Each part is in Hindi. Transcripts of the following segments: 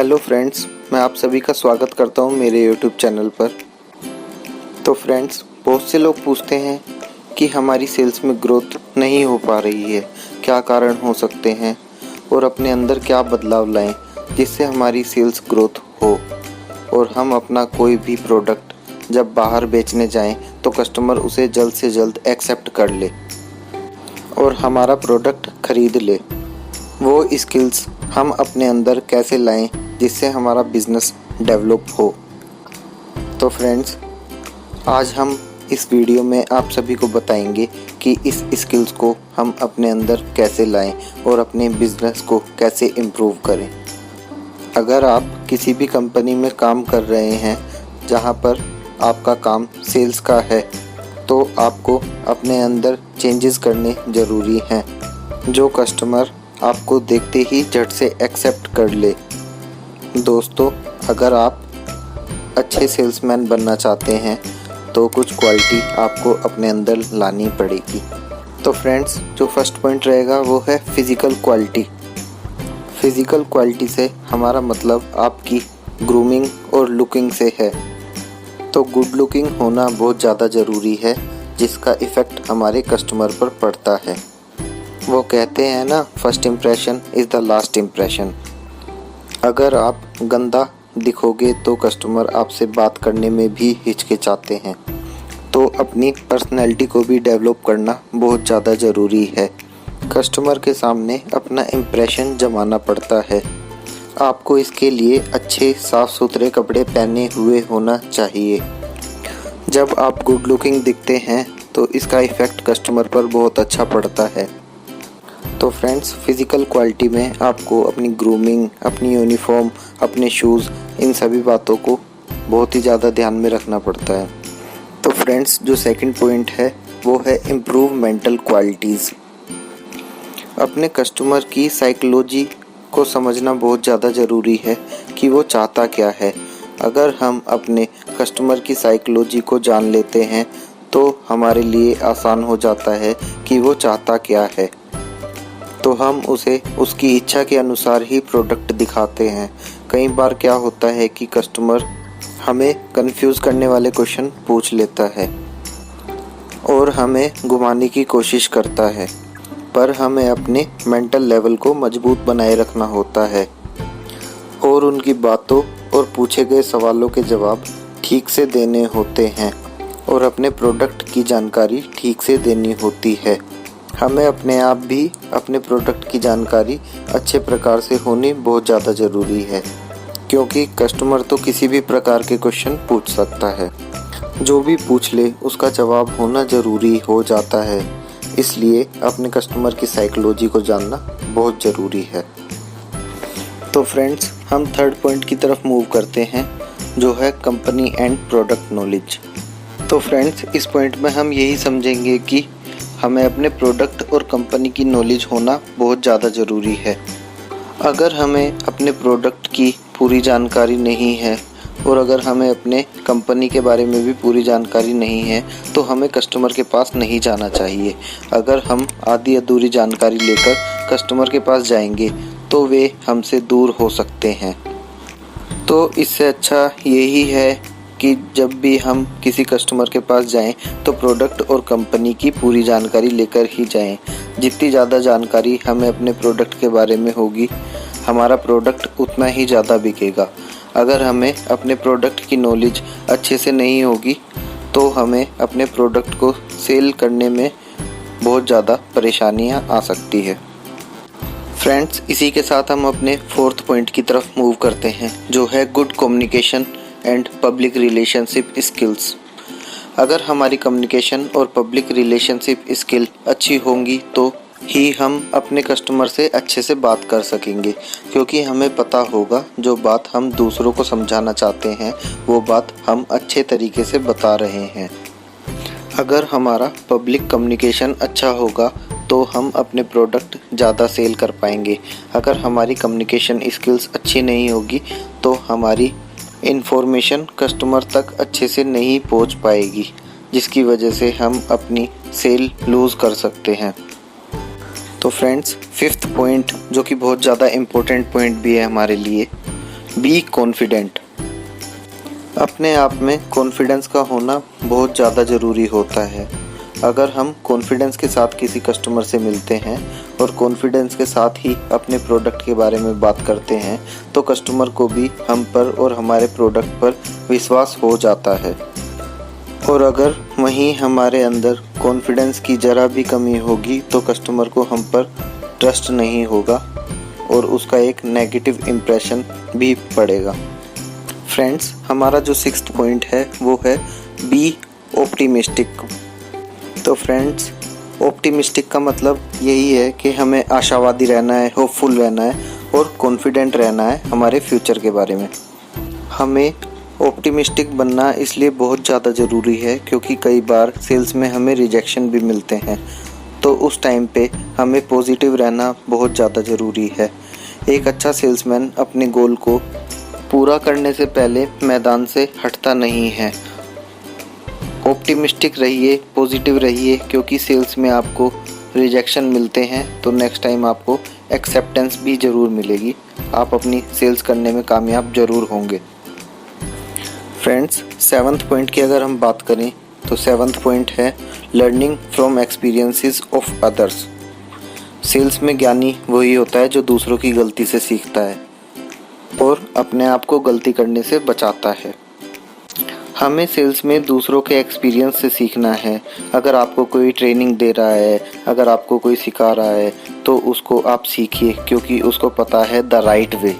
हेलो फ्रेंड्स, मैं आप सभी का स्वागत करता हूं मेरे यूट्यूब चैनल पर। तो फ्रेंड्स, बहुत से लोग पूछते हैं कि हमारी सेल्स में ग्रोथ नहीं हो पा रही है, क्या कारण हो सकते हैं और अपने अंदर क्या बदलाव लाएं जिससे हमारी सेल्स ग्रोथ हो और हम अपना कोई भी प्रोडक्ट जब बाहर बेचने जाएं तो कस्टमर उसे जल्द से जल्द एक्सेप्ट कर ले और हमारा प्रोडक्ट खरीद ले। वो स्किल्स हम अपने अंदर कैसे लाएं जिससे हमारा बिजनेस डेवलप हो। तो फ्रेंड्स, आज हम इस वीडियो में आप सभी को बताएंगे कि इस स्किल्स को हम अपने अंदर कैसे लाएं और अपने बिजनेस को कैसे इम्प्रूव करें। अगर आप किसी भी कंपनी में काम कर रहे हैं जहां पर आपका काम सेल्स का है तो आपको अपने अंदर चेंजेस करने ज़रूरी हैं जो कस्टमर आपको देखते ही झट से एक्सेप्ट कर ले। दोस्तों, अगर आप अच्छे सेल्समैन बनना चाहते हैं तो कुछ क्वालिटी आपको अपने अंदर लानी पड़ेगी। तो फ्रेंड्स, जो फर्स्ट पॉइंट रहेगा वो है फिज़िकल क्वालिटी। फिज़िकल क्वालिटी से हमारा मतलब आपकी ग्रूमिंग और लुकिंग से है। तो गुड लुकिंग होना बहुत ज़्यादा ज़रूरी है जिसका इफ़ेक्ट हमारे कस्टमर पर पड़ता है। वो कहते हैं ना, first impression is the last impression. अगर आप गंदा दिखोगे तो कस्टमर आपसे बात करने में भी हिचकिचाते हैं। तो अपनी पर्सनैलिटी को भी डेवलप करना बहुत ज़्यादा ज़रूरी है। कस्टमर के सामने अपना इम्प्रेशन जमाना पड़ता है। आपको इसके लिए अच्छे साफ़ सुथरे कपड़े पहने हुए होना चाहिए। जब आप गुड लुकिंग दिखते हैं तो इसका इफ़ेक्ट कस्टमर पर बहुत अच्छा पड़ता है। तो फ्रेंड्स, फिज़िकल क्वालिटी में आपको अपनी ग्रूमिंग, अपनी यूनिफॉर्म, अपने शूज़, इन सभी बातों को बहुत ही ज़्यादा ध्यान में रखना पड़ता है। तो फ्रेंड्स, जो सेकंड पॉइंट है वो है इम्प्रूव मेंटल क्वालिटीज़। अपने कस्टमर की साइकोलॉजी को समझना बहुत ज़्यादा ज़रूरी है कि वो चाहता क्या है। अगर हम अपने कस्टमर की साइकोलॉजी को जान लेते हैं तो हमारे लिए आसान हो जाता है कि वो चाहता क्या है। तो हम उसे उसकी इच्छा के अनुसार ही प्रोडक्ट दिखाते हैं। कई बार क्या होता है कि कस्टमर हमें कंफ्यूज करने वाले क्वेश्चन पूछ लेता है और हमें घुमाने की कोशिश करता है, पर हमें अपने मेंटल लेवल को मजबूत बनाए रखना होता है और उनकी बातों और पूछे गए सवालों के जवाब ठीक से देने होते हैं और अपने प्रोडक्ट की जानकारी ठीक से देनी होती है। हमें अपने आप भी अपने प्रोडक्ट की जानकारी अच्छे प्रकार से होनी बहुत ज़्यादा ज़रूरी है, क्योंकि कस्टमर तो किसी भी प्रकार के क्वेश्चन पूछ सकता है। जो भी पूछ ले उसका जवाब होना ज़रूरी हो जाता है। इसलिए अपने कस्टमर की साइकोलॉजी को जानना बहुत ज़रूरी है। तो फ्रेंड्स, हम थर्ड पॉइंट की तरफ मूव करते हैं जो है कंपनी एंड प्रोडक्ट नॉलेज। तो फ्रेंड्स, इस पॉइंट में हम यही समझेंगे कि हमें अपने प्रोडक्ट और कंपनी की नॉलेज होना बहुत ज़्यादा ज़रूरी है। अगर हमें अपने प्रोडक्ट की पूरी जानकारी नहीं है और अगर हमें अपने कंपनी के बारे में भी पूरी जानकारी नहीं है तो हमें कस्टमर के पास नहीं जाना चाहिए। अगर हम आधी अधूरी जानकारी लेकर कस्टमर के पास जाएंगे तो वे हमसे दूर हो सकते हैं। तो इससे अच्छा यही है कि जब भी हम किसी कस्टमर के पास जाएं तो प्रोडक्ट और कंपनी की पूरी जानकारी लेकर ही जाएं। जितनी ज़्यादा जानकारी हमें अपने प्रोडक्ट के बारे में होगी, हमारा प्रोडक्ट उतना ही ज़्यादा बिकेगा। अगर हमें अपने प्रोडक्ट की नॉलेज अच्छे से नहीं होगी तो हमें अपने प्रोडक्ट को सेल करने में बहुत ज़्यादा परेशानियाँ आ सकती है। फ्रेंड्स, इसी के साथ हम अपने फोर्थ पॉइंट की तरफ मूव करते हैं जो है good communication and public relationship skills. अगर हमारी कम्युनिकेशन और पब्लिक रिलेशनशिप स्किल अच्छी होंगी तो ही हम अपने कस्टमर से अच्छे से बात कर सकेंगे, क्योंकि हमें पता होगा जो बात हम दूसरों को समझाना चाहते हैं वो बात हम अच्छे तरीके से बता रहे हैं। अगर हमारा पब्लिक कम्युनिकेशन अच्छा होगा तो हम अपने प्रोडक्ट ज़्यादा सेल कर पाएंगे। अगर हमारी कम्युनिकेशन स्किल्स अच्छी नहीं होगी तो हमारी इन्फॉर्मेशन कस्टमर तक अच्छे से नहीं पहुंच पाएगी, जिसकी वजह से हम अपनी सेल लूज़ कर सकते हैं। तो फ्रेंड्स, फिफ्थ पॉइंट जो कि बहुत ज़्यादा इम्पोर्टेंट पॉइंट भी है हमारे लिए, बी कॉन्फिडेंट। अपने आप में कॉन्फिडेंस का होना बहुत ज़्यादा ज़रूरी होता है। अगर हम कॉन्फिडेंस के साथ किसी कस्टमर से मिलते हैं और कॉन्फिडेंस के साथ ही अपने प्रोडक्ट के बारे में बात करते हैं तो कस्टमर को भी हम पर और हमारे प्रोडक्ट पर विश्वास हो जाता है। और अगर वहीं हमारे अंदर कॉन्फिडेंस की ज़रा भी कमी होगी तो कस्टमर को हम पर ट्रस्ट नहीं होगा और उसका एक नेगेटिव इम्प्रेशन भी पड़ेगा। फ्रेंड्स, हमारा जो 6th पॉइंट है वो है बी ऑप्टिमिस्टिक। तो फ्रेंड्स, ऑप्टिमिस्टिक का मतलब यही है कि हमें आशावादी रहना है, होपफुल रहना है और कॉन्फिडेंट रहना है हमारे फ्यूचर के बारे में। हमें ऑप्टिमिस्टिक बनना इसलिए बहुत ज़्यादा ज़रूरी है क्योंकि कई बार सेल्स में हमें रिजेक्शन भी मिलते हैं, तो उस टाइम पे हमें पॉजिटिव रहना बहुत ज़्यादा ज़रूरी है। एक अच्छा सेल्समैन अपने गोल को पूरा करने से पहले मैदान से हटता नहीं है। ऑप्टिमिस्टिक रहिए, पॉजिटिव रहिए, क्योंकि सेल्स में आपको रिजेक्शन मिलते हैं तो नेक्स्ट टाइम आपको एक्सेप्टेंस भी ज़रूर मिलेगी। आप अपनी सेल्स करने में कामयाब ज़रूर होंगे। फ्रेंड्स, 7th पॉइंट की अगर हम बात करें तो 7th पॉइंट है learning from experiences of others. Sales में ज्ञानी वही होता है जो दूसरों की गलती से सीखता है और अपने आप को गलती करने से बचाता है। हमें सेल्स में दूसरों के एक्सपीरियंस से सीखना है। अगर आपको कोई ट्रेनिंग दे रहा है, अगर आपको कोई सिखा रहा है तो उसको आप सीखिए, क्योंकि उसको पता है द राइट वे,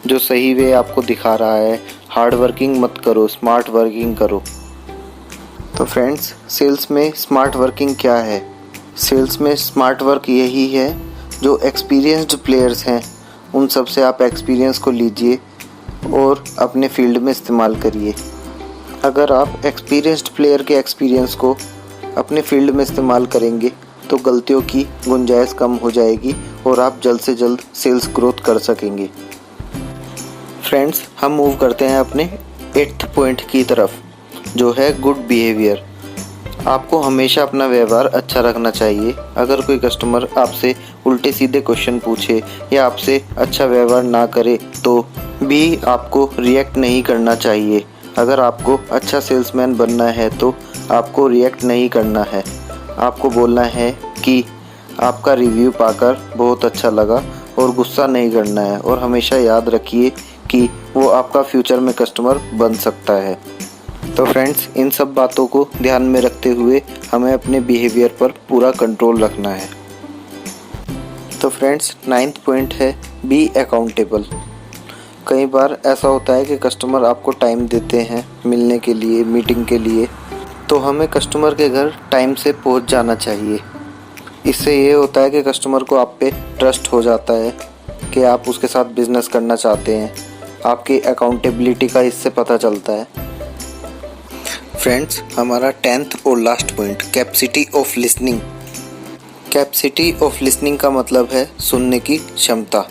जो सही वे आपको दिखा रहा है। हार्ड वर्किंग मत करो, स्मार्ट वर्किंग करो। तो फ्रेंड्स, सेल्स में स्मार्ट वर्किंग क्या है? सेल्स में स्मार्ट वर्क यही है जो एक्सपीरियंस्ड प्लेयर्स हैं उन सब से आप एक्सपीरियंस को लीजिए और अपने फील्ड में इस्तेमाल करिए। अगर आप एक्सपीरियंस्ड प्लेयर के एक्सपीरियंस को अपने फील्ड में इस्तेमाल करेंगे तो गलतियों की गुंजाइश कम हो जाएगी और आप जल्द से जल्द सेल्स ग्रोथ कर सकेंगे। फ्रेंड्स, हम मूव करते हैं अपने 8th पॉइंट की तरफ, जो है गुड बिहेवियर। आपको हमेशा अपना व्यवहार अच्छा रखना चाहिए। अगर कोई कस्टमर आपसे उल्टे सीधे क्वेश्चन पूछे या आपसे अच्छा व्यवहार ना करे तो भी आपको रिएक्ट नहीं करना चाहिए। अगर आपको अच्छा सेल्समैन बनना है तो आपको रिएक्ट नहीं करना है। आपको बोलना है कि आपका रिव्यू पाकर बहुत अच्छा लगा और गुस्सा नहीं करना है। और हमेशा याद रखिए कि वो आपका फ्यूचर में कस्टमर बन सकता है। तो फ्रेंड्स, इन सब बातों को ध्यान में रखते हुए हमें अपने बिहेवियर पर पूरा कंट्रोल रखना है। तो फ्रेंड्स, 9th पॉइंट है बी अकाउंटेबल। कई बार ऐसा होता है कि कस्टमर आपको टाइम देते हैं मिलने के लिए, मीटिंग के लिए, तो हमें कस्टमर के घर टाइम से पहुंच जाना चाहिए। इससे ये होता है कि कस्टमर को आप पे ट्रस्ट हो जाता है कि आप उसके साथ बिजनेस करना चाहते हैं। आपकी अकाउंटेबिलिटी का इससे पता चलता है। फ्रेंड्स, हमारा 10th और last point capacity of listening. Capacity of listening का मतलब है सुनने की क्षमता।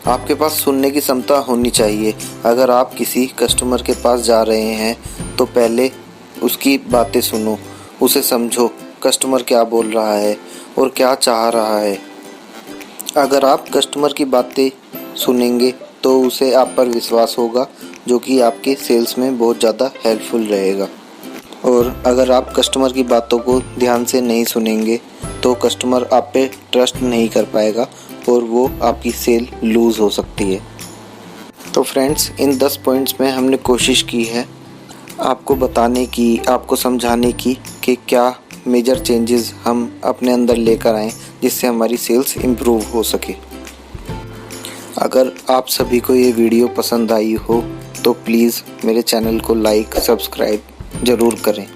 आपके पास सुनने की क्षमता होनी चाहिए। अगर आप किसी कस्टमर के पास जा रहे हैं तो पहले उसकी बातें सुनो, उसे समझो कस्टमर क्या बोल रहा है और क्या चाह रहा है। अगर आप कस्टमर की बातें सुनेंगे तो उसे आप पर विश्वास होगा, जो कि आपके सेल्स में बहुत ज़्यादा हेल्पफुल रहेगा। और अगर आप कस्टमर की बातों को ध्यान से नहीं सुनेंगे तो कस्टमर आप पे ट्रस्ट नहीं कर पाएगा और वो आपकी सेल लूज़ हो सकती है। तो फ्रेंड्स, इन 10 पॉइंट्स में हमने कोशिश की है आपको बताने की, आपको समझाने की कि क्या मेजर चेंजेस हम अपने अंदर लेकर आएँ जिससे हमारी सेल्स इम्प्रूव हो सके। अगर आप सभी को ये वीडियो पसंद आई हो तो प्लीज़ मेरे चैनल को लाइक, सब्सक्राइब ज़रूर करें।